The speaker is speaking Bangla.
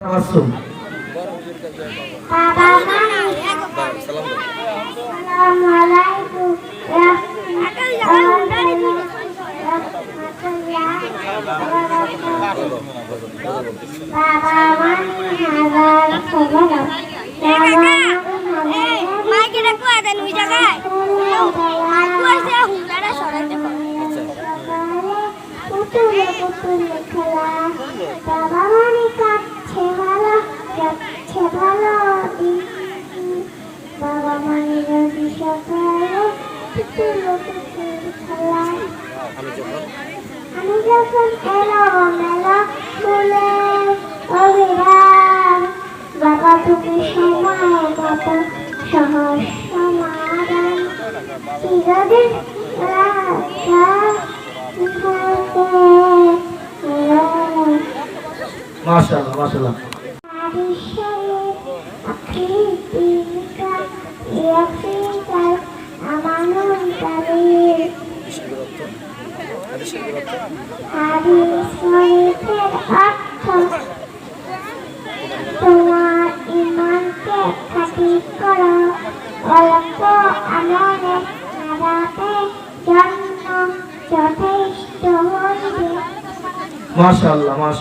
Assalamualaikum. বাবা মানে যদি সকালে আমি যখন এলো মেলা ফুলে অবিরাম বাবা তুমি সময় মতো সহজ সমাধান চিরদিন মাশাআল্লাহ মাশাআল্লাহ তোমার ইমানকে খাঁটি করো অল্প আমলে হারাতে জন্য যথেষ্ট হইবে। মাশাআল্লাহ।